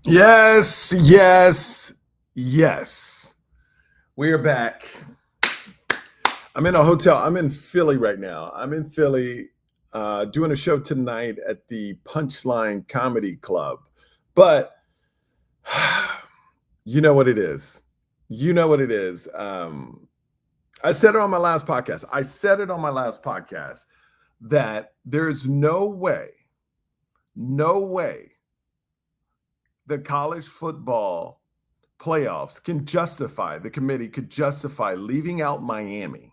Yes, yes, yes. We are back. I'm in a hotel. I'm in Philly right now. I'm in Philly doing a show tonight at the Punchline Comedy Club. But you know what it is. You know what it is. I said it on my last podcast. I said it on my last podcast that there's no way the college football playoffs can justify, the committee could justify leaving out Miami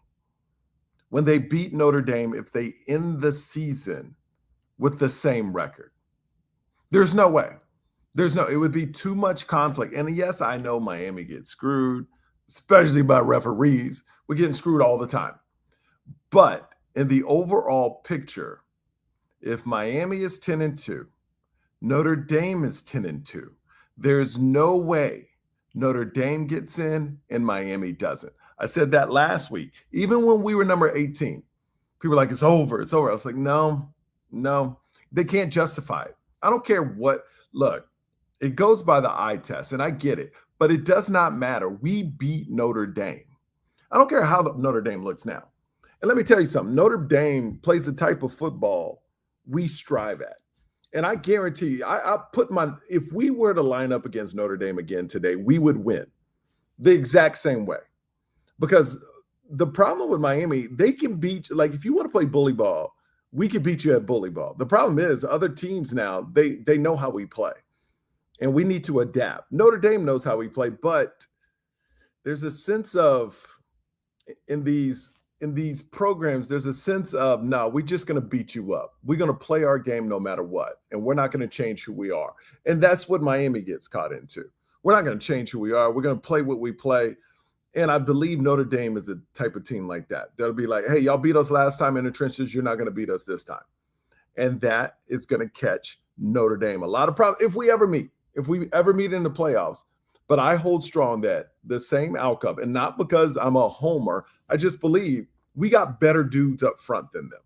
when they beat Notre Dame if they end the season with the same record. There's no way. It would be too much conflict. And yes, I know Miami gets screwed, especially by referees. We're getting screwed all the time. But in the overall picture, if Miami is 10-2, Notre Dame is 10-2, there's no way Notre Dame gets in and Miami doesn't. I said that last week. Even when we were number 18, people were like, it's over, it's over. I was like, no, they can't justify it. I don't care what, look, it goes by the eye test, and I get it, but it does not matter. We beat Notre Dame. I don't care how Notre Dame looks now. And let me tell you something, Notre Dame plays the type of football we strive at. And I guarantee you, if we were to line up against Notre Dame again today, we would win the exact same way. Because the problem with Miami, they can beat, like if you want to play bully ball, we can beat you at bully ball. The problem is other teams now, they know how we play. And we need to adapt. Notre Dame knows how we play, but there's a sense of in these programs, there's a sense of no, we're just going to beat you up. We're going to play our game no matter what, and we're not going to change who we are. And that's what Miami gets caught into. We're not going to change who we are. We're going to play what we play. And I believe Notre Dame is a type of team like that. They'll be like, hey, y'all beat us last time in the trenches. You're not going to beat us this time. And that is going to catch Notre Dame a lot of problems if we ever meet in the playoffs. But I hold strong that the same outcome, and not because I'm a homer, I just believe we got better dudes up front than them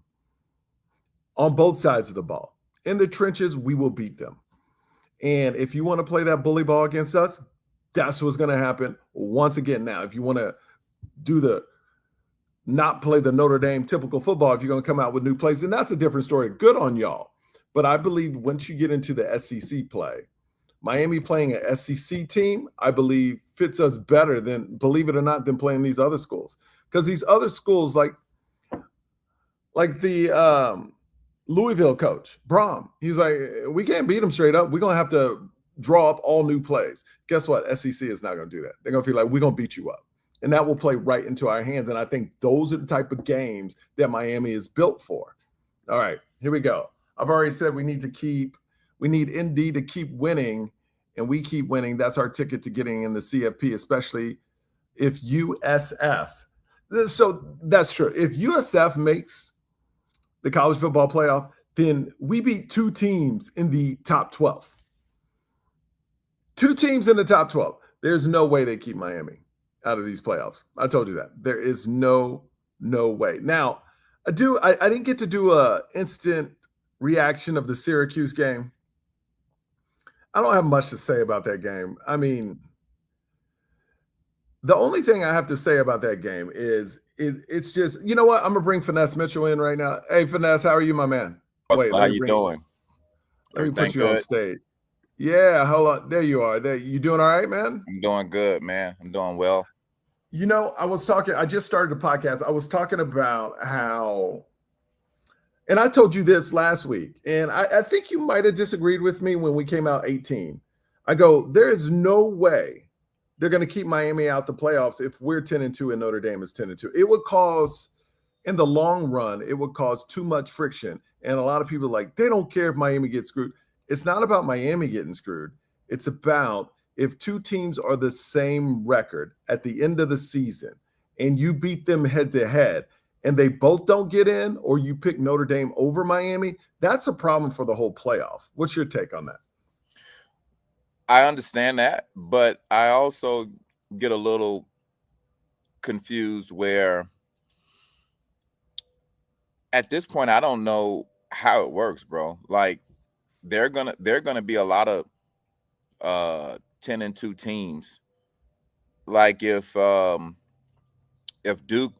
on both sides of the ball. In the trenches, we will beat them. And if you want to play that bully ball against us, that's what's going to happen once again. Now, if you want to not play the Notre Dame typical football, if you're going to come out with new plays, then that's a different story. Good on y'all. But I believe once you get into the SEC play, Miami playing an SEC team, I believe fits us better than, believe it or not, than playing these other schools. Because these other schools, like the Louisville coach, Brom, he's like, we can't beat them straight up. We're going to have to draw up all new plays. Guess what? SEC is not going to do that. They're going to feel like we're going to beat you up. And that will play right into our hands. And I think those are the type of games that Miami is built for. All right, here we go. I've already said we need ND to keep winning, and we keep winning. That's our ticket to getting in the CFP, especially if USF. So that's true. If USF makes the college football playoff, then we beat two teams in the top 12. Two teams in the top 12. There's no way they keep Miami out of these playoffs. I told you that. There is no way. Now, I didn't get to do a instant reaction of the Syracuse game. I don't have much to say about that game. I mean, the only thing I have to say about that game is it's just, you know what? I'm gonna bring Finesse Mitchell in right now. Hey, Finesse, how are you, my man? Wait, How you doing? let me Everything put you on good? stage. Yeah, hold on. There you are. There, you doing all right, man? I'm doing good, man. I'm doing well. You know, I just started a podcast. I was talking about how, and I told you this last week, and I think you might have disagreed with me when we came out 18. I go, there is no way they're going to keep Miami out the playoffs if we're 10-2 and Notre Dame is 10-2. It would cause, in the long run, it would cause too much friction. And a lot of people are like, they don't care if Miami gets screwed. It's not about Miami getting screwed. It's about if two teams are the same record at the end of the season and you beat them head to head and they both don't get in, or you pick Notre Dame over Miami, that's a problem for the whole playoff. What's your take on that? I understand that, but I also get a little confused where at this point I don't know how it works, bro. Like they're gonna be a lot of 10-2 teams. Like if Duke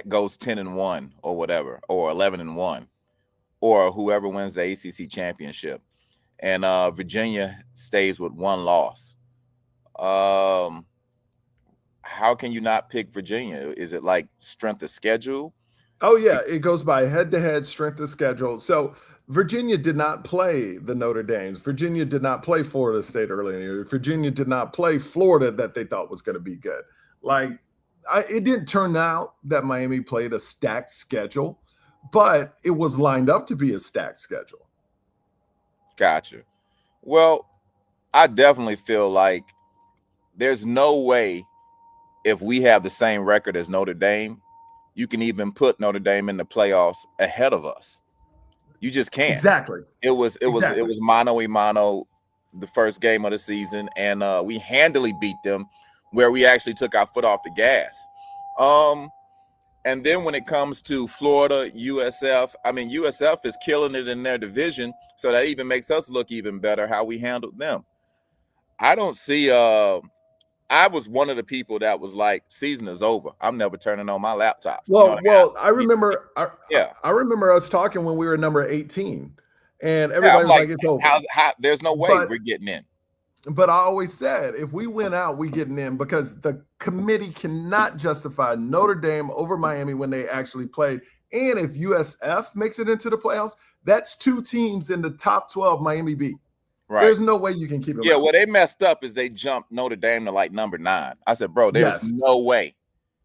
goes 10-1 or whatever, or 11-1, or whoever wins the ACC championship, and Virginia stays with one loss, how can you not pick Virginia? Is it like strength of schedule? Oh, yeah. It goes by head-to-head strength of schedule. So Virginia did not play the Notre Dames. Virginia did not play Florida State early in the year. Virginia did not play Florida that they thought was going to be good. Like, it didn't turn out that Miami played a stacked schedule, but it was lined up to be a stacked schedule. Gotcha. Well, I definitely feel like there's no way, if we have the same record as Notre Dame, you can even put Notre Dame in the playoffs ahead of us. You just can't. Exactly. It was mano a mano the first game of the season, and we handily beat them, where we actually took our foot off the gas. And then when it comes to Florida, USF, I mean, USF is killing it in their division, so that even makes us look even better how we handled them. I don't see I was one of the people that was like, season is over. I'm never turning on my laptop. Well, I remember I remember us talking when we were number 18, and everybody was like, it's over. There's no way we're getting in. But I always said, if we win out, we getting in, because the committee cannot justify Notre Dame over Miami when they actually played. And if USF makes it into the playoffs, that's 2 teams in the top 12 Miami beat. Right. There's no way you can keep them out. What they messed up is they jumped Notre Dame to like number 9. I said, bro, there's no way.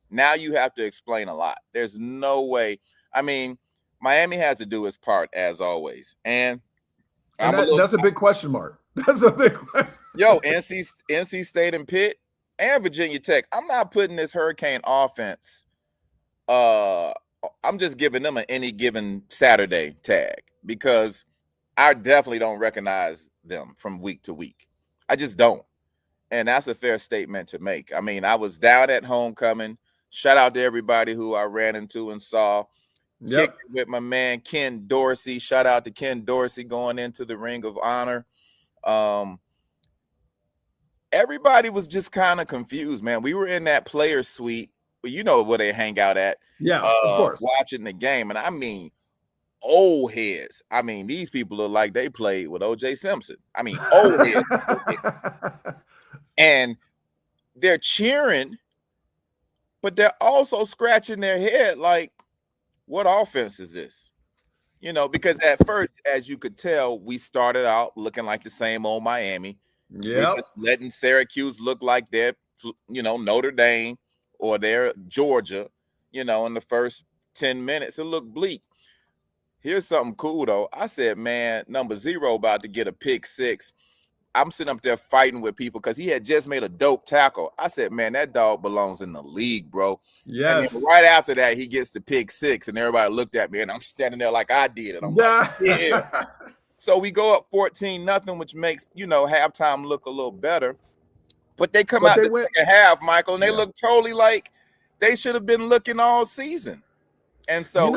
Now you have to explain a lot. There's no way. I mean, Miami has to do its part as always. And that's a big question mark. That's a big question. Yo, NC State and Pitt and Virginia Tech. I'm not putting this Hurricane offense. I'm just giving them an any given Saturday tag, because I definitely don't recognize them from week to week. I just don't. And that's a fair statement to make. I mean, I was down at homecoming. Shout out to everybody who I ran into and saw. Kicked it with my man Ken Dorsey. Shout out to Ken Dorsey going into the Ring of Honor. Everybody was just kind of confused, man. We were in that player suite, you know where they hang out at. Yeah, of course. Watching the game. And I mean, old heads. I mean, these people look like they played with O.J. Simpson. I mean, old heads. And they're cheering, but they're also scratching their head like, what offense is this? You know, because at first, as you could tell, we started out looking like the same old Miami. Yeah, we're just letting Syracuse look like they're, Notre Dame or they're Georgia, in the first 10 minutes. It looked bleak. Here's something cool, though. I said, man, number 0 about to get a pick 6. I'm sitting up there fighting with people because he had just made a dope tackle. I said, man, that dog belongs in the league, bro. Yes. And then right after that, he gets the pick 6, and everybody looked at me, and I'm standing there like I did. And I'm like, yeah. So we go up 14-0, which makes, halftime look a little better. But they come out the second half, Michael, and they look totally like they should have been looking all season. And so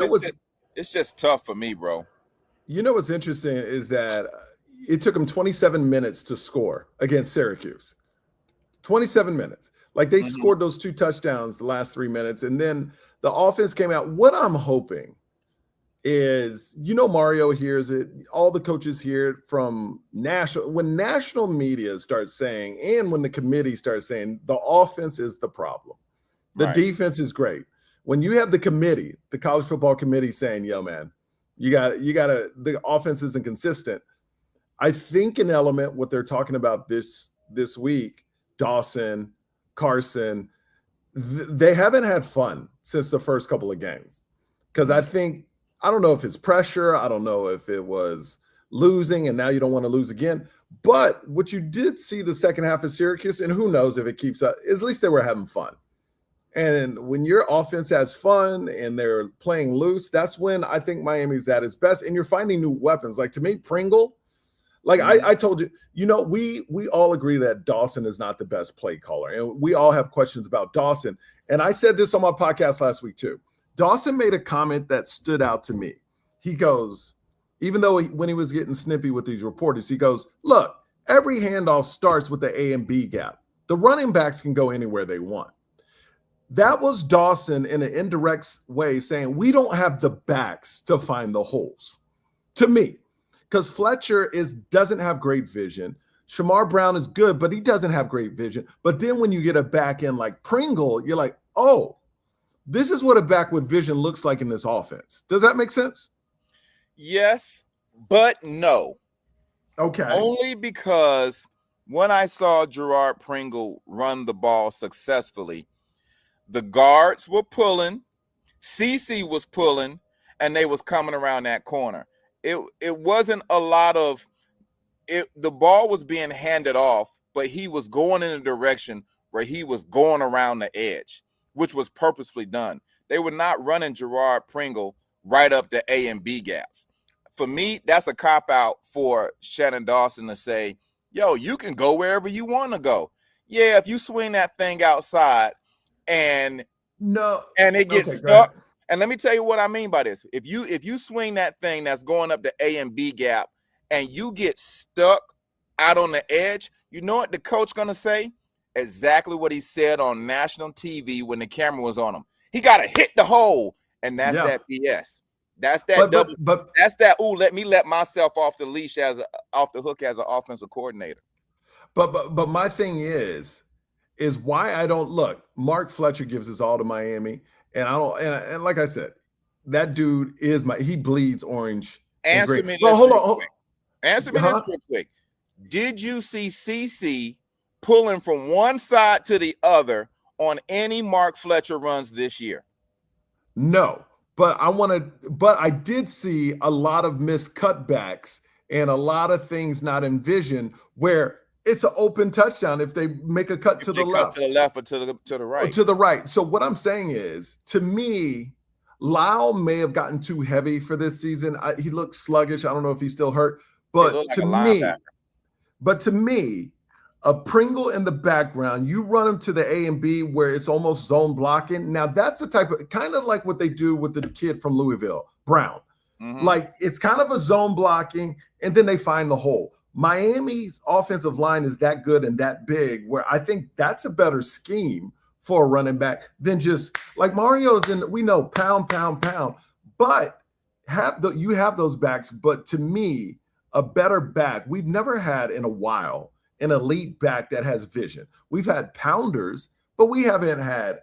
it's just tough for me, bro. You know what's interesting is that it took them 27 minutes to score against Syracuse. 27 minutes. Like they scored those 2 touchdowns the last 3 minutes, and then the offense came out. What I'm hoping is, Mario hears it. All the coaches hear it from national. When national media starts saying, and when the committee starts saying, the offense is the problem. The defense is great. When you have the committee, the college football committee saying, yo, man, you got to, the offense isn't consistent. I think an element, what they're talking about this week, Dawson, Carson, they haven't had fun since the first couple of games. Because I don't know if it's pressure. I don't know if it was losing and now you don't want to lose again. But what you did see the second half of Syracuse, and who knows if it keeps up, is at least they were having fun. And when your offense has fun and they're playing loose, that's when I think Miami's at its best. And you're finding new weapons. Like to me, Pringle, like I told you, we all agree that Dawson is not the best play caller. And we all have questions about Dawson. And I said this on my podcast last week too. Dawson made a comment that stood out to me. He goes, even though when he was getting snippy with these reporters, he goes, look, Every handoff starts with the A and B gap. The running backs can go anywhere they want. That was Dawson in an indirect way saying, we don't have the backs to find the holes. To me, because Fletcher doesn't have great vision. Shamar Brown is good, but he doesn't have great vision. But then when you get a back end like Pringle, you're like, oh, this is what a back with vision looks like in this offense. Does that make sense? Yes, but no. Okay. Only because when I saw Gerard Pringle run the ball successfully, the guards were pulling, CC was pulling, and they was coming around that corner. It wasn't a lot of it. The ball was being handed off, but he was going in a direction where he was going around the edge, which was purposefully done. They were not running Gerard Pringle right up the A and B gaps. For me, that's a cop-out for Shannon Dawson to say, yo, you can go wherever you want to go. Yeah, if you swing that thing outside and it gets stuck. And let me tell you what I mean by this. If you swing that thing that's going up the A and B gap and you get stuck out on the edge, you know what the coach gonna say? Exactly what he said on national TV when the camera was on him. He gotta hit the hole, and that's that BS. That's that that's that. Ooh, let myself off the leash off the hook as an offensive coordinator. But my thing is why I don't look. Mark Fletcher gives us all to Miami, and I don't. And like I said, that dude he bleeds orange. Answer me this. Hold on. Answer me this real quick. Did you see CC pulling from one side to the other on any Mark Fletcher runs this year? No. But I did see a lot of missed cutbacks and a lot of things not envisioned where it's an open touchdown if they make a cut to the left. To the left or to the right. To the right. So what I'm saying is, to me, Lyle may have gotten too heavy for this season. He looked sluggish. I don't know if he's still hurt. But to me, a Pringle in the background, you run him to the A and B where it's almost zone blocking. Now that's the type of kind of like what they do with the kid from Louisville, Brown. Mm-hmm. Like it's kind of a zone blocking, and then they find the hole. Miami's offensive line is that good and that big where I think that's a better scheme for a running back than just like Mario's in. We know pound, but you have those backs. But to me, a better back we've never had in a while. An elite back that has vision. We've had pounders, but we haven't had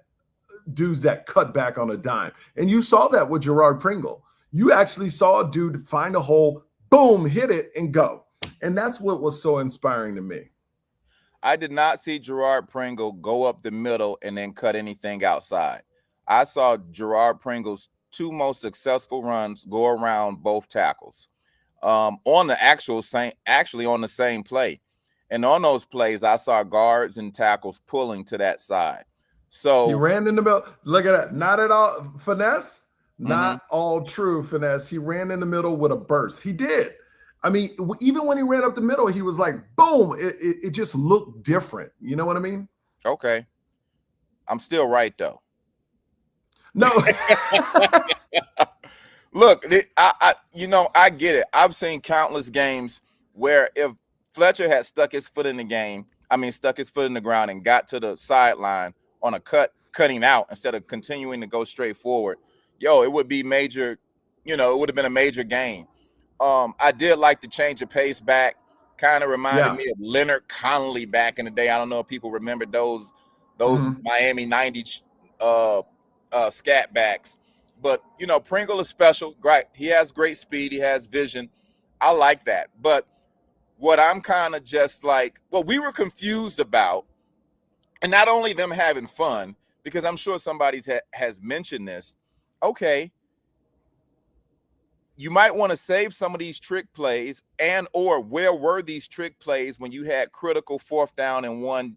dudes that cut back on a dime. And you saw that with Gerard Pringle. You actually saw a dude find a hole, boom, hit it, and go. And that's what was so inspiring to me. I did not see Gerard Pringle go up the middle and then cut anything outside. I saw Gerard Pringle's two most successful runs go around both tackles on the same play. And on those plays, I saw guards and tackles pulling to that side. So he ran in the middle. Look at that. Not at all finesse, not all true finesse. He ran in the middle with a burst. He did. I mean, even when he ran up the middle, he was like, boom. It just looked different. You know what I mean? Okay. I'm still right, though. No. Look, I get it. I've seen countless games where if Fletcher had stuck his foot in the ground and got to the sideline on a cutting out instead of continuing to go straight forward, it would be major, it would have been a major gain. I did like the change of pace back. Kind of reminded me of Leonard Connolly back in the day. I don't know if people remember those Miami 90 scat backs. But, Pringle is special. Right. He has great speed. He has vision. I like that. But what I'm kind of just like, what we were confused about, and not only them having fun, because I'm sure somebody has mentioned this. Okay, you might want to save some of these trick plays or where were these trick plays when you had critical 4th down and 1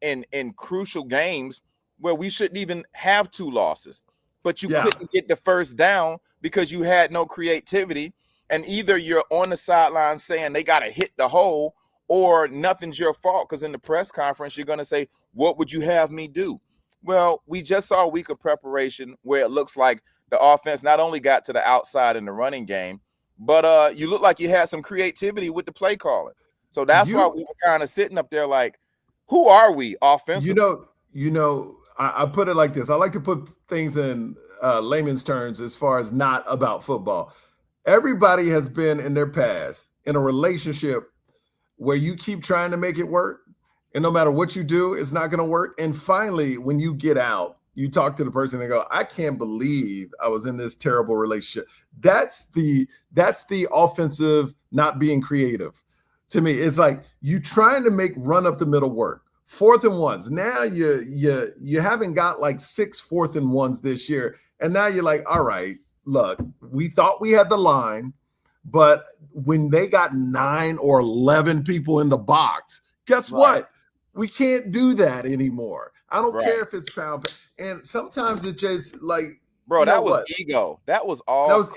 in crucial games where we shouldn't even have 2 losses, but you couldn't get the 1st down because you had no creativity. And either you're on the sideline saying they got to hit the hole or nothing's your fault because in the press conference, you're going to say, what would you have me do? Well, we just saw a week of preparation where it looks like the offense not only got to the outside in the running game, but you look like you had some creativity with the play calling. So that's why we were kind of sitting up there like, who are we offensively? I put it like this. I like to put things in layman's terms as far as not about football. Everybody has been in their past in a relationship where you keep trying to make it work, and no matter what you do, it's not going to work. And finally, when you get out, you talk to the person and go, I can't believe I was in this terrible relationship. That's the offensive not being creative. To me, it's like you trying to make run up the middle work. 4th and 1s. Now you haven't got like 6 4th and 1s this year. And now you're like, all right, look, we thought we had the line, but when they got 9 or 11 people in the box, guess what? We can't do that anymore. I don't care if it's pound. And sometimes it just like, bro, that was ego. That was all that was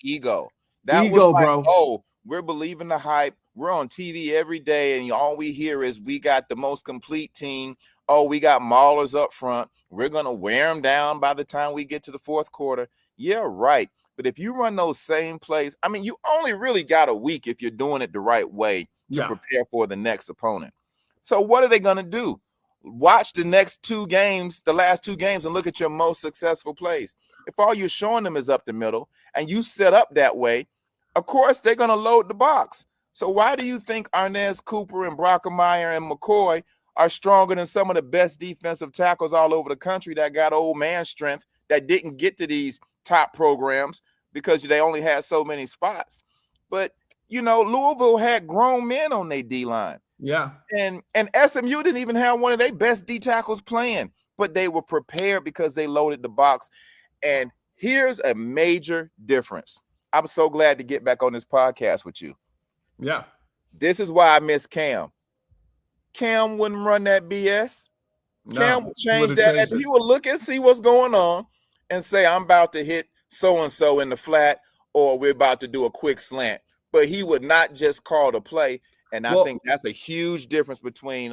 ego. That ego, was like, bro. Oh, we're believing the hype. We're on TV every day, and all we hear is we got the most complete team. Oh, we got maulers up front. We're going to wear them down by the time we get to the 4th quarter. Yeah, right. But if you run those same plays, I mean, you only really got a week if you're doing it the right way to prepare for the next opponent. So what are they going to do? Watch the next 2 games, the last 2 games, and look at your most successful plays. If all you're showing them is up the middle and you set up that way, of course, they're going to load the box. So why do you think Arnaz Cooper and Brockemeyer and McCoy are stronger than some of the best defensive tackles all over the country that got old man strength that didn't get to these top programs because they only had so many spots? But, Louisville had grown men on their D-line. Yeah. And SMU didn't even have one of their best D tackles playing, but they were prepared because they loaded the box. And here's a major difference. I'm so glad to get back on this podcast with you. Yeah. This is why I miss Cam. Cam wouldn't run that BS. Cam would change that. He would look and see what's going on and say, I'm about to hit so-and-so in the flat, or we're about to do a quick slant. But he would not just call the play. And I think that's a huge difference between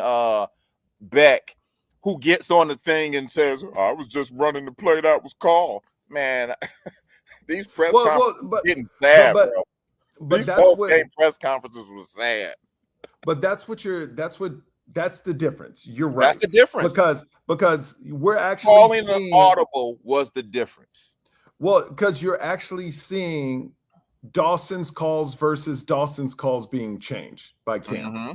Beck, who gets on the thing and says, I was just running the play that was called. Man, these press conferences are getting sad, bro. These post-game press conferences were sad. But that's the difference. You're right. That's the difference. Because we're actually calling an audible was the difference. Well, because you're actually seeing Dawson's calls versus Dawson's calls being changed by Cam. Mm-hmm.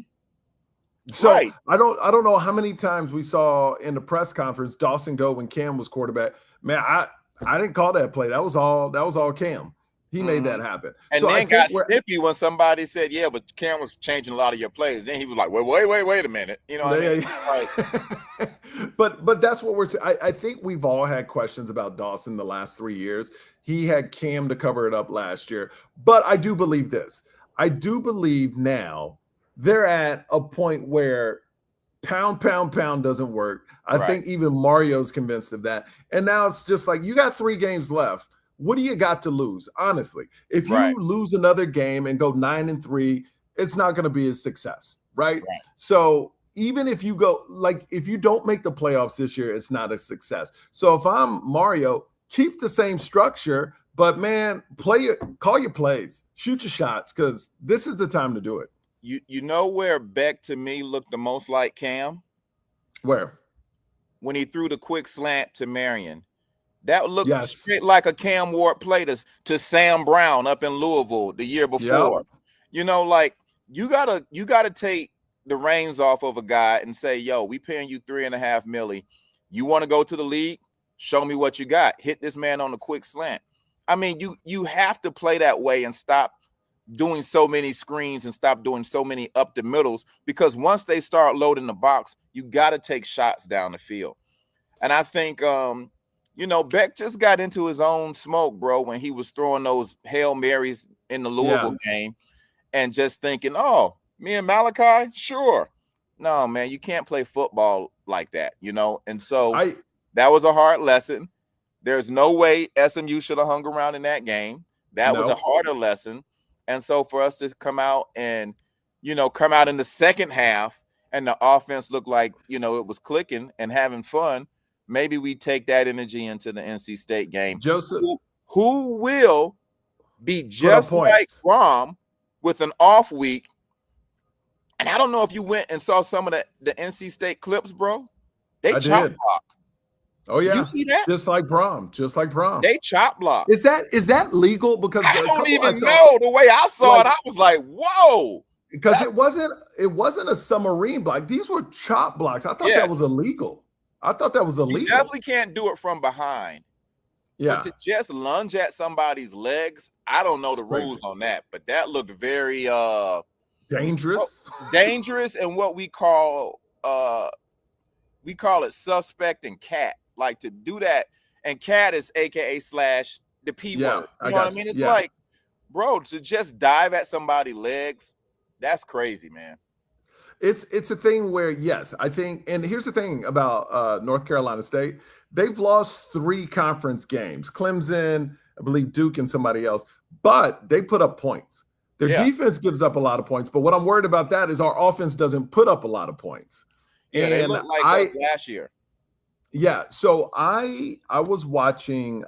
So I don't know how many times we saw in the press conference Dawson go when Cam was quarterback. Man, I didn't call that play. That was all Cam. He made that happen. And so then got snippy when somebody said, yeah, but Cam was changing a lot of your plays. Then he was like, wait a minute. You know what I mean? But that's what we're saying. I think we've all had questions about Dawson the last 3 years. He had Cam to cover it up last year. But I do believe this. I do believe now they're at a point where pound doesn't work. I think even Mario's convinced of that. And now it's just like, you got 3 games left. What do you got to lose? Honestly, if you lose another game and go 9-3, it's not going to be a success, right? So even if you go, like, if you don't make the playoffs this year, it's not a success. So if I'm Mario, keep the same structure, but man, call your plays, shoot your shots, because this is the time to do it. You know where Beck to me looked the most like Cam? Where? When he threw the quick slant to Marion. That looked straight like a Cam Ward play to Sam Brown up in Louisville the year before. Like you gotta take the reins off of a guy and say, yo, we paying you $3.5 million. You want to go to the league? Show me what you got. Hit this man on a quick slant. I mean, you have to play that way and stop doing so many screens and stop doing so many up the middles, because once they start loading the box, you got to take shots down the field. And I think Beck just got into his own smoke, bro, when he was throwing those Hail Marys in the Louisville game and just thinking, oh, me and Malachi? Sure. No, man, you can't play football like that, And so that was a hard lesson. There's no way SMU should have hung around in that game. That was a harder lesson. And so for us to come out and, come out in the second half and the offense looked like, it was clicking and having fun, maybe we take that energy into the NC State game. Joseph, who will be just like Rom with an off week And I don't know if you went and saw some of the NC State clips, bro. They I chop did. block. Oh yeah, You see that? just like prom. They chop block. Is that legal? Because I the don't couple I even saw, know. The way I saw like, it, I was like, whoa. because it wasn't a submarine block. These were chop blocks. I thought that was Yes. illegal. You definitely can't do it from behind. Yeah. But to just lunge at somebody's legs, I don't know the rules on that. But that looked very dangerous. Dangerous, and what we call it suspect and cat. Like, to do that, and cat is AKA slash the P word. You know what I mean? It's like, bro, to just dive at somebody's legs, that's crazy, man. It's a thing where, yes, I think, and here's the thing about North Carolina State. They've lost 3 conference games. Clemson, I believe Duke, and somebody else, but they put up points. Their defense gives up a lot of points, but what I'm worried about that is our offense doesn't put up a lot of points. Yeah, they looked like us last year. Yeah, so I was watching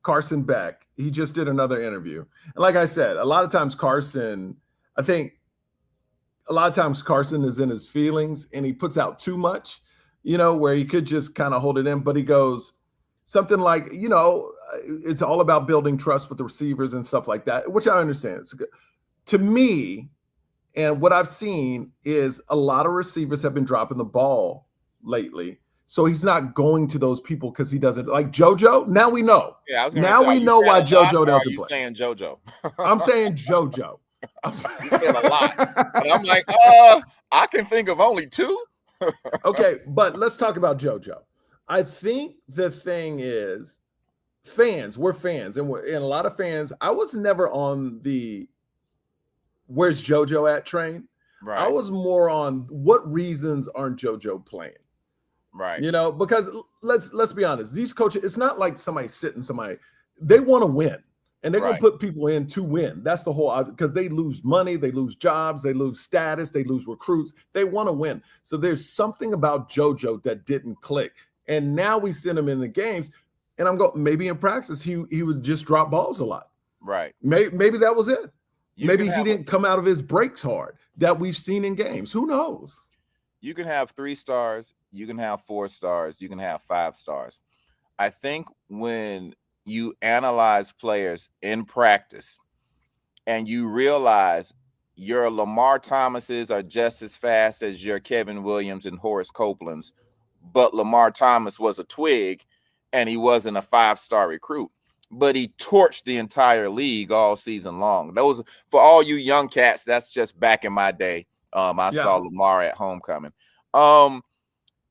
Carson Beck. He just did another interview. And like I said, a lot of times Carson is in his feelings and he puts out too much, where he could just kind of hold it in. But he goes something like, it's all about building trust with the receivers and stuff like that, which I understand. It's good. To me, and what I've seen is a lot of receivers have been dropping the ball lately. So he's not going to those people because he doesn't like JoJo. Now we know. Yeah, I was now we know why JoJo doesn't play. Are you saying JoJo? I'm saying JoJo. You said a lot. And I'm like, I can think of only 2. Okay, but let's talk about JoJo. I think the thing is, we're fans, and a lot of fans. I was never on the "Where's JoJo at" train. Right. I was more on what reasons aren't JoJo playing. Right. Because let's be honest, these coaches, it's not like somebody sitting somebody. They want to win. And they're going to put people in to win. That's the whole, because they lose money, they lose jobs, they lose status, they lose recruits. They want to win. So there's something about JoJo that didn't click. And now we send him in the games. And I'm going, maybe in practice, he would just drop balls a lot. Right. Maybe that was it. Maybe he didn't come out of his breaks hard that we've seen in games. Who knows? You can have 3 stars. You can have 4 stars. You can have 5 stars. I think when you analyze players in practice and you realize your Lamar Thomases are just as fast as your Kevin Williams and Horace Copelands, but Lamar Thomas was a twig and he wasn't a 5-star recruit, but he torched the entire league all season long. Those, for all you young cats, that's just back in my day. I saw Lamar at homecoming.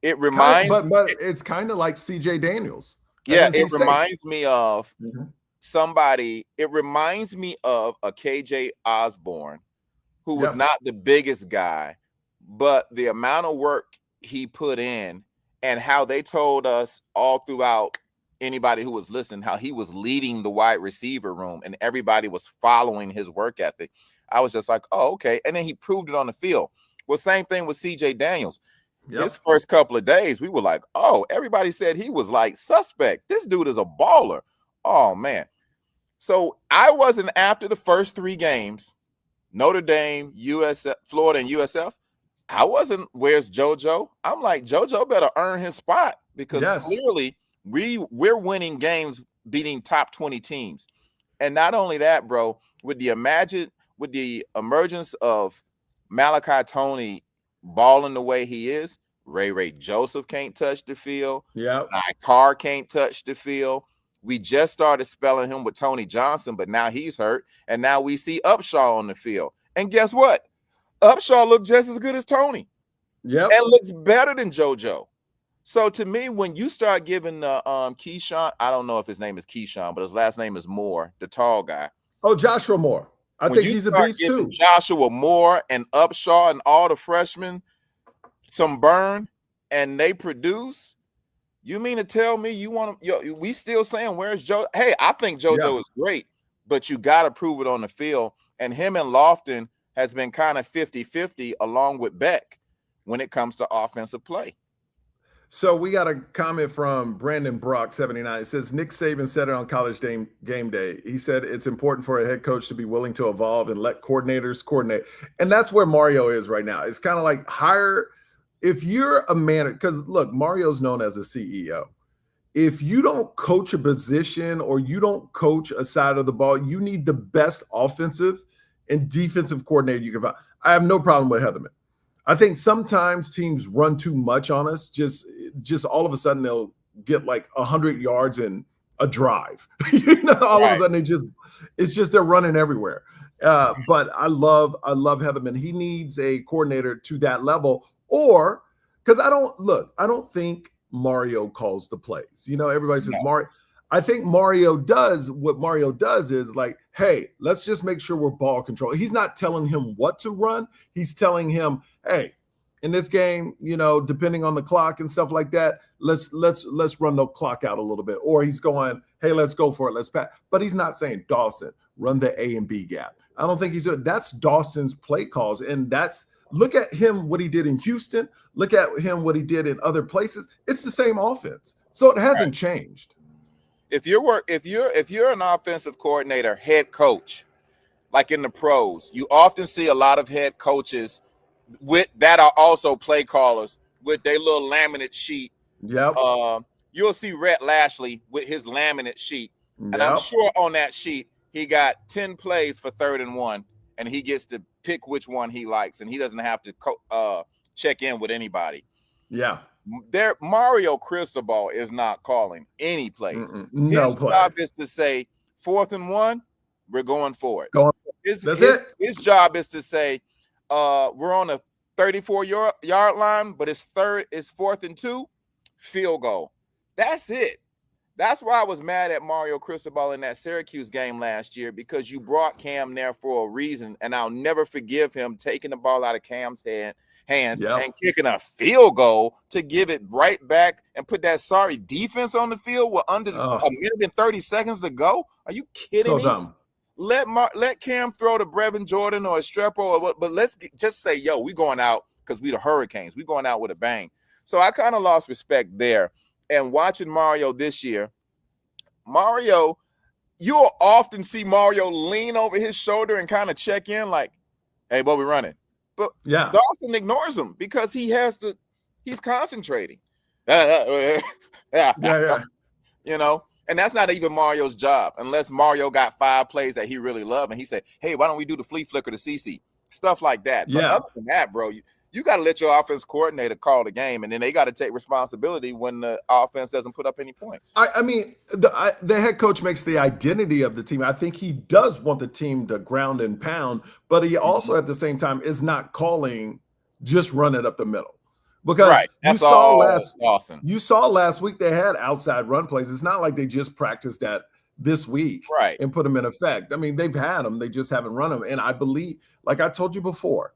It reminds, but it's kind of like CJ Daniels. Yeah, it reminds me of somebody. It reminds me of a KJ Osborne, who was not the biggest guy, but the amount of work he put in and how they told us all throughout, anybody who was listening, how he was leading the wide receiver room and everybody was following his work ethic. I was just like, oh, okay. And then he proved it on the field. Well, same thing with CJ Daniels. His first couple of days, we were like, oh, everybody said he was like suspect. This dude is a baller. Oh, man. So I wasn't, after the first 3 games, Notre Dame, Florida, and USF, I wasn't, where's JoJo? I'm like, JoJo better earn his spot, because clearly we're winning games, beating top 20 teams. And not only that, bro, with the emergence of Malachi Toney balling the way he is, Ray Joseph can't touch the field. Yeah. Carr can't touch the field. We just started spelling him with Tony Johnson, but now he's hurt. And now we see Upshaw on the field. And guess what? Upshaw looked just as good as Tony. Yeah. And looks better than JoJo. So to me, when you start giving Keyshawn, I don't know if his name is Keyshawn, but his last name is Moore, the tall guy. Oh, Joshua Moore. I think he's a beast too. Joshua Moore and Upshaw and all the freshmen some burn and they produce. You mean to tell me you want to? We still saying where's Joe? Hey, I think JoJo is great, but you got to prove it on the field. And him and Lofton has been kind of 50-50 along with Beck when it comes to offensive play. So we got a comment from Brandon Brock 79. It says Nick Saban said it on College Game Day. He said it's important for a head coach to be willing to evolve and let coordinators coordinate. And that's where Mario is right now. It's kind of like hire if you're a manager, because look, Mario's known as a CEO. If you don't coach a position or you don't coach a side of the ball, you need the best offensive and defensive coordinator you can find. I have no problem with Heatherman. I think sometimes teams run too much on us. Just all of a sudden they'll get like 100 yards in a drive. All of a sudden it's just they're running everywhere. But I love Heatherman. He needs a coordinator to that level, or because I don't think Mario calls the plays. Everybody says Mario. I think Mario does what Mario does is like, hey, let's just make sure we're ball control. He's not telling him what to run. He's telling him, hey, in this game, depending on the clock and stuff like that, let's run the clock out a little bit. Or he's going, hey, let's go for it. Let's pass. But he's not saying, Dawson, run the A and B gap. I don't think he's doing that's Dawson's play calls. And look at him, what he did in Houston. Look at him, what he did in other places. It's the same offense. So it hasn't changed. If you're an offensive coordinator, head coach, like in the pros, you often see a lot of head coaches with that are also play callers with their little laminate sheet. Yep. You'll see Rhett Lashley with his laminate sheet, and I'm sure on that sheet he got 10 plays for 3rd and 1, and he gets to pick which one he likes, and he doesn't have to check in with anybody. Yeah. Mario Cristobal is not calling any plays. No plays. Job is to say 4th and 1, we're going for it. His job is to say we're on a 34-yard line, but it's 4th and 2, field goal. That's it. That's why I was mad at Mario Cristobal in that Syracuse game last year, because you brought Cam there for a reason, and I'll never forgive him taking the ball out of Cam's hands and kicking a field goal to give it right back and put that sorry defense on the field with under a minute and 30 seconds to go. Are you kidding me? Dumb. Let Cam throw to Brevin Jordan or Estrepo or what, but let's just say, yo, we going out because we the Hurricanes. We going out with a bang. So I kind of lost respect there. And watching Mario this year, you'll often see Mario lean over his shoulder and kind of check in like, hey, what we running? But Dawson ignores him because he's concentrating. And that's not even Mario's job, unless Mario got 5 plays that he really loved and he said, hey, why don't we do the flea flicker to CC? Stuff like that. But other than that, bro, you got to let your offense coordinator call the game, and then they got to take responsibility when the offense doesn't put up any points. I mean, the head coach makes the identity of the team. I think he does want the team to ground and pound, but he also at the same time is not calling just run it up the middle. Because you saw last week they had outside run plays. It's not like they just practiced that this week and put them in effect. I mean, they've had them. They just haven't run them. And I believe, like I told you before,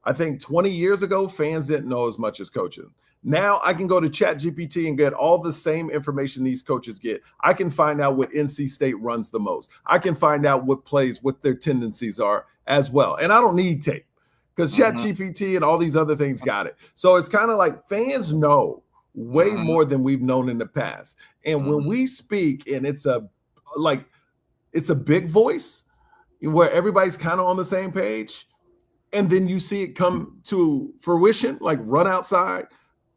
I think 20 years ago, fans didn't know as much as coaches. Now I can go to ChatGPT and get all the same information these coaches get. I can find out what NC State runs the most. I can find out what plays, what their tendencies are as well. And I don't need tape because ChatGPT and all these other things got it. So it's kind of like fans know way more than we've known in the past. And when we speak and it's a big voice where everybody's kind of on the same page, and then you see it come to fruition, like run outside,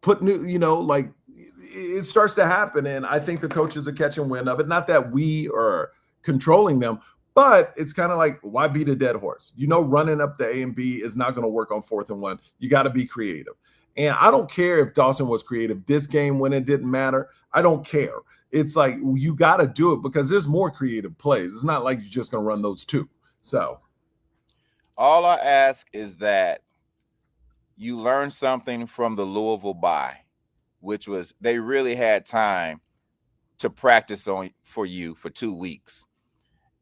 put it starts to happen. And I think the coaches are catching wind of it. Not that we are controlling them, but it's kind of like, why beat a dead horse? Running up the A and B is not going to work on 4th and 1. You got to be creative. And I don't care if Dawson was creative this game when it didn't matter. I don't care. It's like, you got to do it because there's more creative plays. It's not like you're just going to run those 2. So all I ask is that you learn something from the Louisville bye, which was they really had time to practice for you for 2 weeks.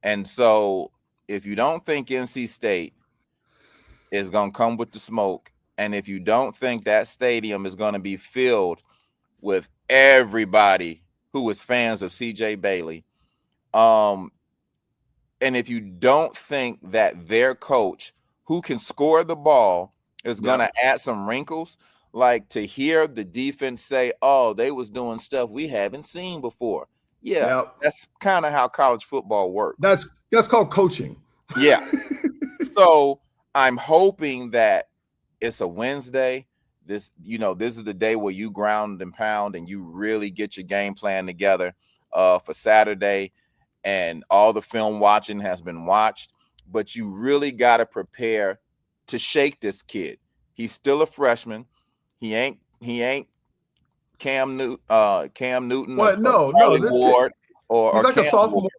And so if you don't think NC State is going to come with the smoke, and if you don't think that stadium is going to be filled with everybody who is fans of CJ Bailey, and if you don't think that their coach, who can score the ball, is going to add some wrinkles, like to hear the defense say, "Oh, they was doing stuff we haven't seen before." Yeah, Yep. that's kind of how college football works. That's called coaching. Yeah. So I'm hoping that it's a Wednesday. This is the day where you ground and pound and you really get your game plan together for Saturday, and all the film watching has been watched. But you really got to prepare to shake this kid. He's still a freshman. He ain't Cam Newton What? or No, Charlie this kid, Ward or he's like a Cam sophomore. Ward.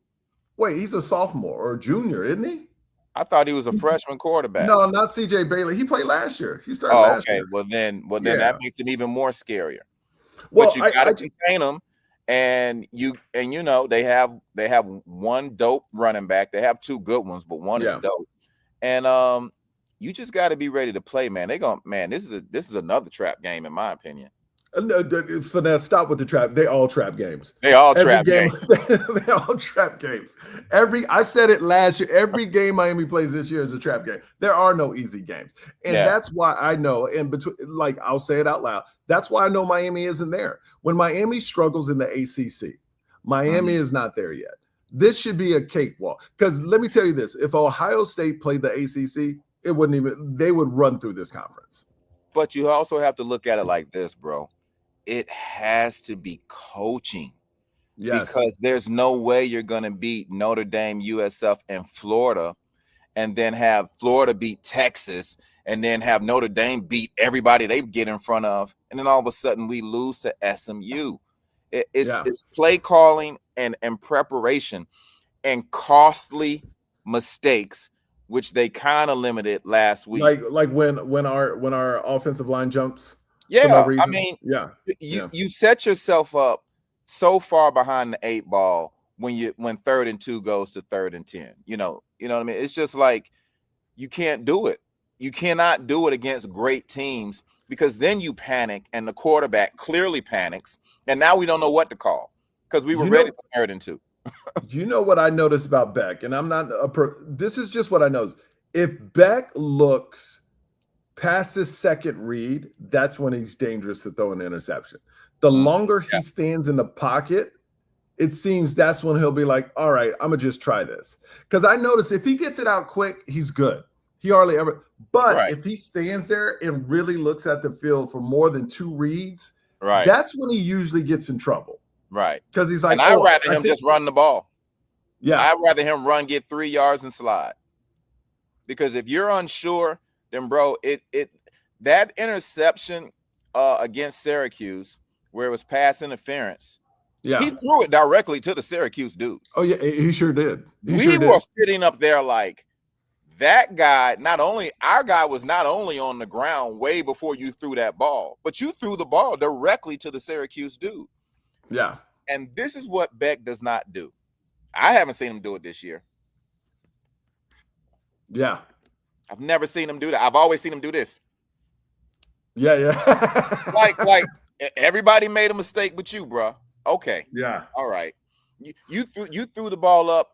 Wait, he's a sophomore or a junior, isn't he? I thought he was a freshman quarterback. No, not CJ Bailey. He played last year. He started Oh, last okay. year. Well, then Yeah. that makes it even more scarier. Well, But you got to contain them, and they have one dope running back. They have two good ones, but one is dope. And you just got to be ready to play, man. This is another trap game in my opinion. Finesse, stop with the trap. They all trap games. They all trap games. They all trap games. I said it last year. Every game Miami plays this year is a trap game. There are no easy games, and that's why I know. And between, like, I'll say it out loud. That's why I know Miami isn't there. When Miami struggles in the ACC, Miami is not there yet. This should be a cakewalk. Because let me tell you this: if Ohio State played the ACC, it wouldn't even. They would run through this conference. But you also have to look at it like this, bro. It has to be coaching. Yes. Because there's no way you're going to beat Notre Dame, USF, and Florida, and then have Florida beat Texas, and then have Notre Dame beat everybody they get in front of, and then all of a sudden we lose to SMU. It's play calling and preparation and costly mistakes, which they kind of limited last week. Like when our offensive line jumps. Yeah, no reason. I mean, you set yourself up so far behind the 8 ball when 3rd and 2 goes to 3rd and 10. You know what I mean? It's just like you can't do it. You cannot do it against great teams, because then you panic and the quarterback clearly panics, and now we don't know what to call because we were ready for 3rd and 2. You know what I noticed about Beck, and I'm not this is just what I noticed. If Beck looks past his second read, that's when he's dangerous to throw an interception. The longer he stands in the pocket, it seems that's when he'll be like, all right, I'm going to just try this. Because I notice if he gets it out quick, he's good. He hardly ever. But if he stands there and really looks at the field for more than 2 reads, that's when he usually gets in trouble. Right. Because he's like, and I'd rather him just run the ball. Yeah. I'd rather him run, get 3 yards, and slide. Because if you're unsure, then bro, that interception against Syracuse, where it was pass interference, he threw it directly to the Syracuse dude. Oh yeah, he sure did. We were sitting up there like, that guy, our guy was not only on the ground way before you threw that ball, but you threw the ball directly to the Syracuse dude. Yeah. And this is what Beck does not do. I haven't seen him do it this year. Yeah. I've never seen him do that. I've always seen him do this. Yeah. like everybody made a mistake but you, bro. Okay. Yeah. All right. You threw the ball up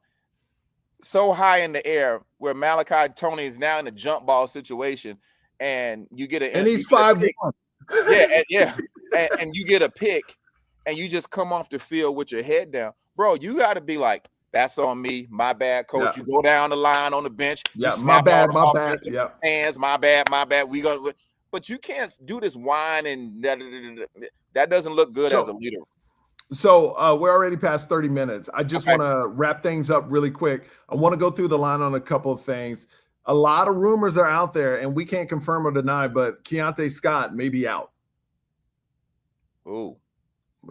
so high in the air where Malachi Tony is now in a jump ball situation, and you get and he's 5'1". And you get a pick, and you just come off the field with your head down, bro. You got to be like, that's on me. My bad, coach. You go down the line on the bench. Yeah, my bad. Yeah, hands. My bad. We gonna. But you can't do this whine and that doesn't look good as a leader. So we're already past 30 minutes. I just want to wrap things up really quick. I want to go through the line on a couple of things. A lot of rumors are out there, and we can't confirm or deny, but Keontae Scott may be out. Ooh.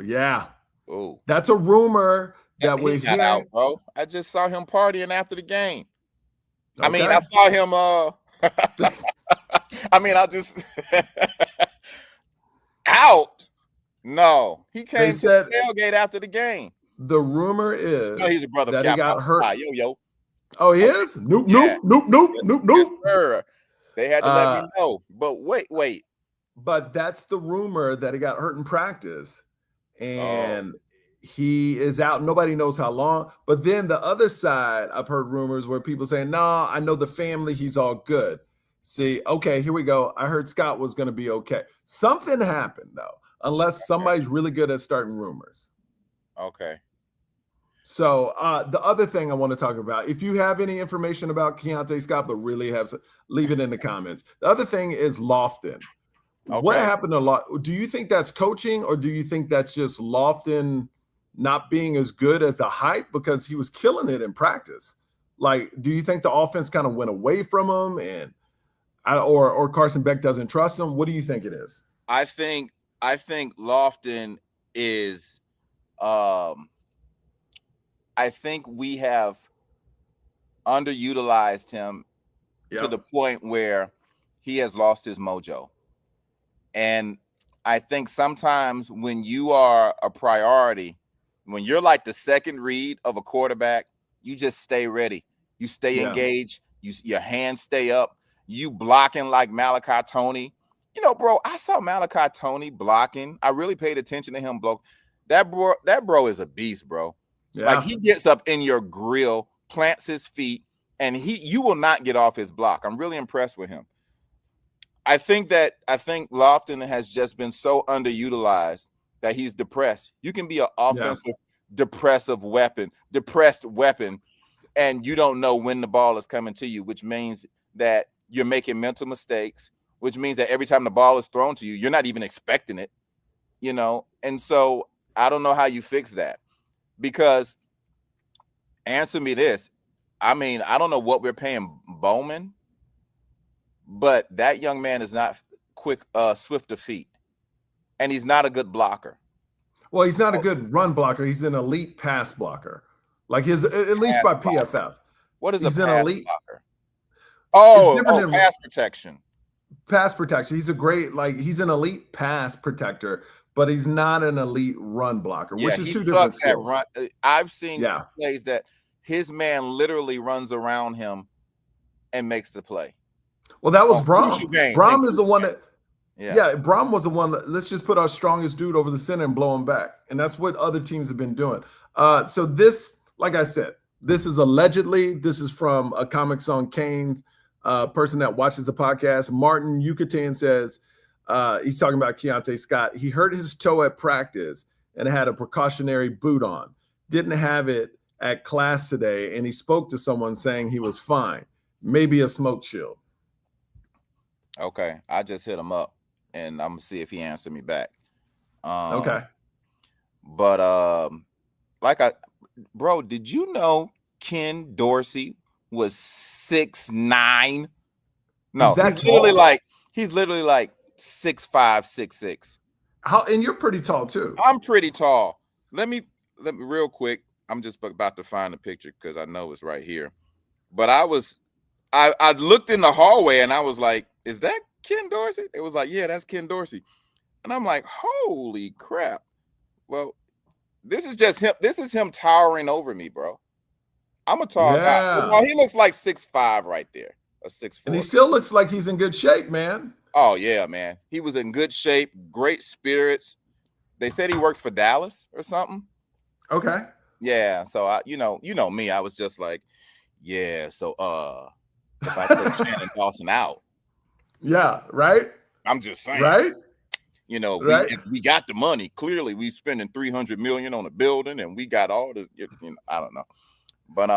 Yeah. Ooh. That's a rumor that we're hearing. Out, bro. I just saw him partying after the game. Okay. I mean, I saw him I just out. No, he came to the tailgate after the game. The rumor is he's a brother that he got hurt. Yo. Oh, he is? Nope. Yes, sir. They had to let me know. But wait. But that's the rumor that he got hurt in practice. And he is out. Nobody knows how long. But then the other side, I've heard rumors where people saying, no, I know the family. He's all good. See, okay, here we go. I heard Scott was going to be okay. Something happened though, unless somebody's really good at starting rumors. Okay. So the other thing I want to talk about, if you have any information about Keontae Scott, but really leave it in the comments. The other thing is Lofton. What Okay. happened to Lofton? Do you think that's coaching, or do you think that's just Lofton not being as good as the hype, because he was killing it in practice? Like, do you think the offense kind of went away from him, and or Carson Beck doesn't trust him? What do you think it is? I think Lofton is I think we have underutilized him to the point where he has lost his mojo. And I think sometimes when you are a priority, when you're like the second read of a quarterback, you just stay ready. You stay engaged. Your hands stay up. You blocking like Malachi Tony. You know, bro, I saw Malachi Tony blocking. I really paid attention to him block. That bro is a beast, bro. Yeah. Like, he gets up in your grill, plants his feet, and you will not get off his block. I'm really impressed with him. I think Lofton has just been so underutilized that he's depressed. You can be an offensive depressed weapon, and you don't know when the ball is coming to you, which means that you're making mental mistakes, which means that every time the ball is thrown to you, you're not even expecting it, you know? And so I don't know how you fix that, because answer me this. I mean, I don't know what we're paying Bowman, but that young man is not swift of feet, and he's not a good blocker. Well, he's not a good run blocker. He's an elite pass blocker. Like at least by PFF. What is he's a an pass elite blocker? Pass protection. Pass protection. He's he's an elite pass protector, but he's not an elite run blocker, which is two different skills. I've seen plays that his man literally runs around him and makes the play. Well, that was Brom. Brom is the one that Brom was the one that, let's just put our strongest dude over the center and blow him back. And that's what other teams have been doing. So this, like I said, this is allegedly, this is from a Comics on Kane person that watches the podcast. Martin Yucatan says, he's talking about Keontae Scott. He hurt his toe at practice and had a precautionary boot on. Didn't have it at class today, and he spoke to someone saying he was fine. Maybe a smoke shield. Okay, I just hit him up, and I'm gonna see if he answered me back. Okay. But bro, did you know Ken Dorsey was 6'9"? No, he's literally like 6'5", 6'6". How? And you're pretty tall too. I'm pretty tall. Let me real quick. I'm just about to find the picture because I know it's right here. But I looked in the hallway and I was like, is that Ken Dorsey? It was like, yeah, that's Ken Dorsey. And I'm like, holy crap. Well, this is just him. This is him towering over me, bro. I'm a tall guy. Well, he looks like 6'5" right there, or 6'4". And he still looks like he's in good shape, man. Oh, yeah, man. He was in good shape, great spirits. They said he works for Dallas or something. Okay. Yeah. So you know me. I was just like, yeah. So if I take Shannon Dawson out. Yeah, right. I'm just saying. Right. You know, if we got the money. Clearly, we spending $300 million on a building, and we got all the. I don't know, but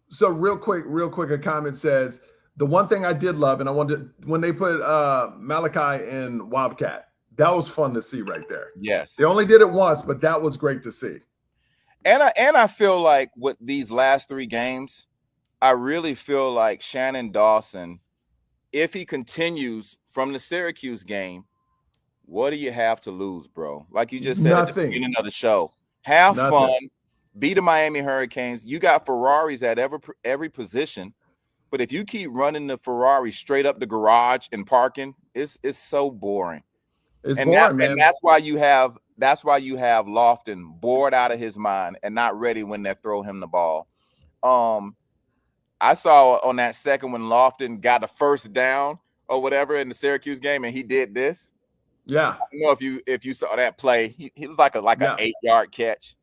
so real quick, a comment says the one thing I did love, and I wanted when they put Malachi in Wildcat, that was fun to see right there. Yes, they only did it once, but that was great to see. And I feel like with these last 3 games, I really feel like Shannon Dawson, if he continues from the Syracuse game, what do you have to lose, bro? Like you just said at the beginning of the show, have fun, beat the Miami Hurricanes. You got Ferraris at every position, but if you keep running the Ferrari straight up the garage and parking, it's so boring. It's boring, man. And that's why you have Lofton bored out of his mind and not ready when they throw him the ball. I saw on that second when Lofton got a first down or whatever in the Syracuse game, and he did this. Yeah, I don't know if you saw that play. He was like an 8-yard catch.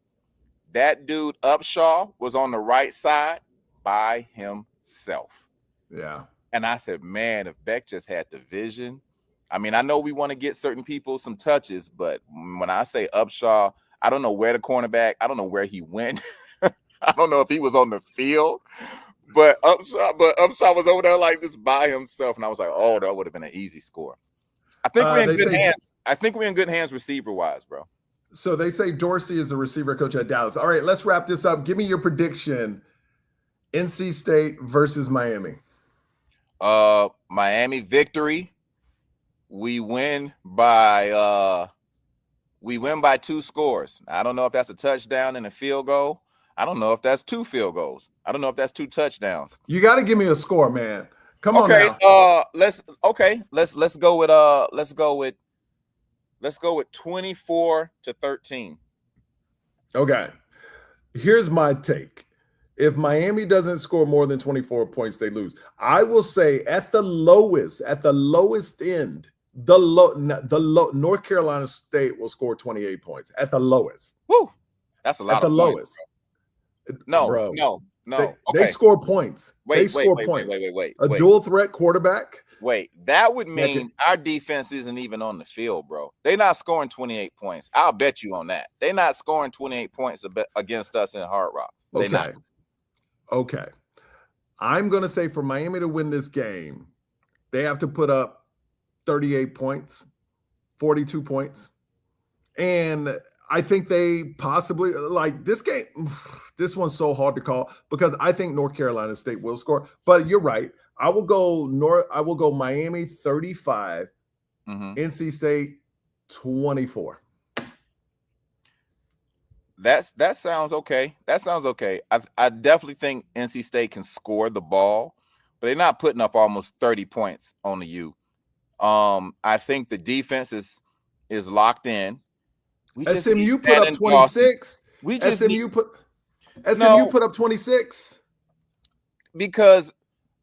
That dude Upshaw was on the right side by himself. Yeah, And I said, man, if Beck just had the vision. I mean, I know we want to get certain people some touches, but when I say Upshaw, I don't know where the cornerback, I don't know where he went. I don't know if he was on the field, but Upshaw was over there like this by himself. And I was like, oh, that would have been an easy score. I think we're in good hands. I think we're in good hands receiver-wise, bro. So they say Dorsey is a receiver coach at Dallas. All right, let's wrap this up. Give me your prediction. NC State versus Miami. Miami victory. We win by 2 scores. I don't know if that's a touchdown and a field goal. I don't know if that's 2 field goals. I don't know if that's 2 touchdowns. You got to give me a score, man. Come on now. Let's go with 24-13. Okay. Here's my take. If Miami doesn't score more than 24 points, they lose. I will say at the lowest end, North Carolina State will score 28 points at the lowest. Woo! That's a lot. At the lowest. No. They score points. Wait. A dual threat quarterback. Wait, that would mean our defense isn't even on the field, bro. They're not scoring 28 points. I'll bet you on that. They're not scoring 28 points against us in Hard Rock. Okay. I'm going to say for Miami to win this game, they have to put up 38 points, 42 points. And I think they possibly, like this game, this one's so hard to call because I think North Carolina State will score. But you're right. I will go Miami 35, NC State 24. That sounds okay. I definitely think NC State can score the ball, but they're not putting up almost 30 points on the U. I think the defense is locked in. SMU put up 26. SMU put up 26 because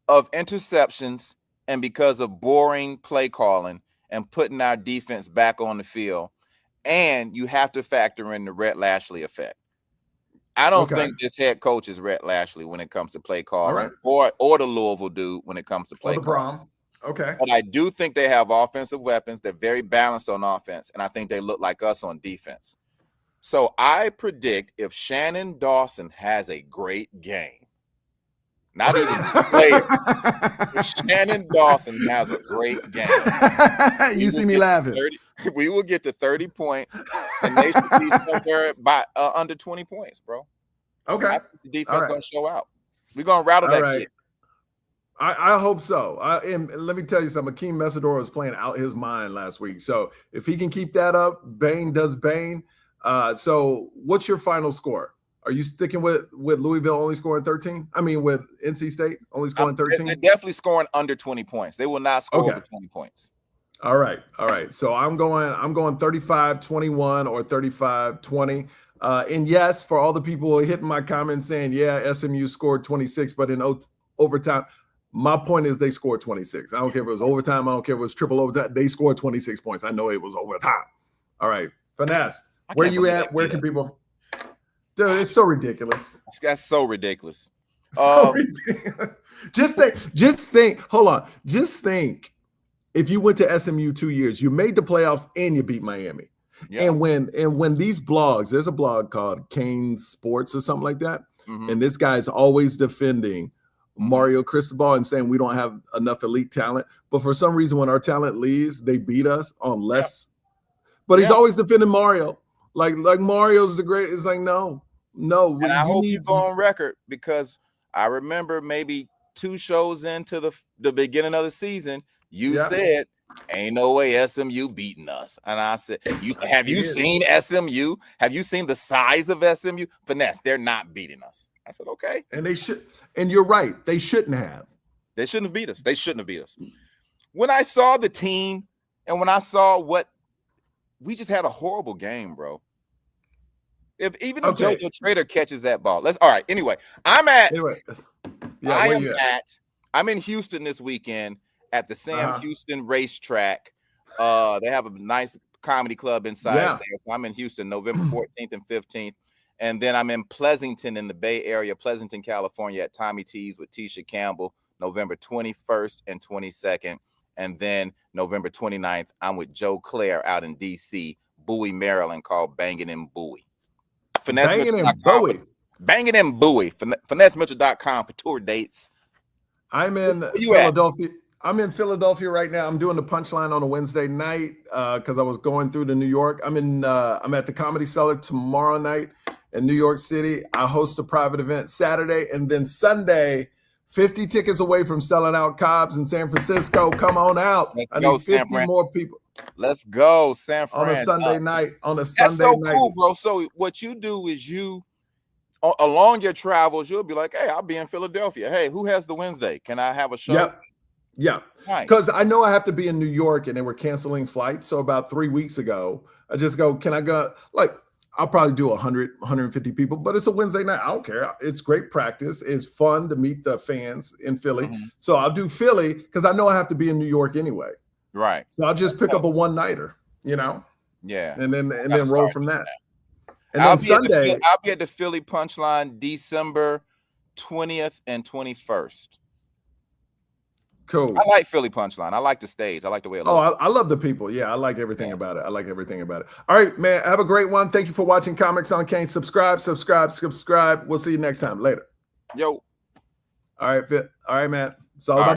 of interceptions and because of boring play calling and putting our defense back on the field. And you have to factor in the Rhett Lashley effect. I don't think this head coach is Rhett Lashley when it comes to play calling, or the Louisville dude when it comes to play calling. Okay. But I do think they have offensive weapons. They're very balanced on offense, and I think they look like us on defense. So I predict if Shannon Dawson has a great game, not even a player, if Shannon Dawson has a great game, you see me laughing. We will get to 30 points, and they should be somewhere by under 20 points, bro. Okay. The defense going to show out. We're going to rattle that kid. I hope so. And let me tell you something. Akeem Mesidor was playing out his mind last week. So if he can keep that up, Bane does Bane. So what's your final score? Are you sticking with Louisville only scoring 13? I mean, with NC State only scoring 13? They're definitely scoring under 20 points. They will not score over 20 points. All right. So I'm going 35-21 or 35-20. And yes, for all the people hitting my comments saying, yeah, SMU scored 26, but in overtime, my point is they scored 26. I don't care if it was overtime. I don't care if it was triple overtime. They scored 26 points. I know it was overtime. All right. Finesse, where you at? Where can people? Dude, it's so ridiculous. That's so ridiculous. So ridiculous. Just think. Hold on. Just think. If you went to SMU 2 years, you made the playoffs and you beat Miami. Yeah. And when these blogs, there's a blog called Kane Sports or something like that, and this guy's always defending Mario Cristobal and saying we don't have enough elite talent. But for some reason, when our talent leaves, they beat us on less. But he's always defending Mario. Like Mario's the great. It's like, no. And I hope you go on record, because I remember maybe 2 shows into the beginning of the season, you said, ain't no way SMU beating us. And I said, have you seen SMU? Have you seen the size of SMU? Finesse, they're not beating us. I said, okay. And they should. And you're right. They shouldn't have. They shouldn't have beat us. They shouldn't have beat us. When I saw the team and when I saw we just had a horrible game, bro. If JoJo Trader catches that ball, Anyway, I'm in Houston this weekend at the Sam Houston racetrack. They have a nice comedy club inside there. So I'm in Houston November 14th and 15th. And then I'm in Pleasanton in the Bay Area, Pleasanton, California at Tommy T's with Tisha Campbell November 21st and 22nd. And then November 29th, I'm with Joe Claire out in DC, Bowie, Maryland, called Banging and Bowie. Banging and Bowie. Banging and Bowie. FinesseMitchell.com for tour dates. I'm in Philadelphia. I'm in Philadelphia right now. I'm doing the Punchline on a Wednesday night because I was going through to New York. I'm at the Comedy Cellar tomorrow night in New York City. I host a private event Saturday, and then Sunday, 50 tickets away from selling out Cobb's in San Francisco. Come on out. I need 50 more people. Let's go, San Fran. On a Sunday night. That's so cool, bro. So what you do is you, along your travels, you'll be like, hey, I'll be in Philadelphia. Hey, who has the Wednesday? Can I have a show? Yep. Yeah, because I know I have to be in New York and they were canceling flights. So about 3 weeks ago, I just go, can I go? Like, I'll probably do 100, 150 people, but it's a Wednesday night. I don't care. It's great practice. It's fun to meet the fans in Philly. Mm-hmm. So I'll do Philly because I know I have to be in New York anyway. Right. So I'll just pick up a one-nighter, you know? Yeah. And then roll from that. And then Sunday, I'll be at the Philly Punchline December 20th and 21st. Cool. I like Philly Punchline. I like the stage. I like the way it looks. I love the people. Yeah, I like everything about it. I like everything about it. All right, man. Have a great one. Thank you for watching Comics on Kane. Subscribe. We'll see you next time. Later. Yo. All right, man. It's all about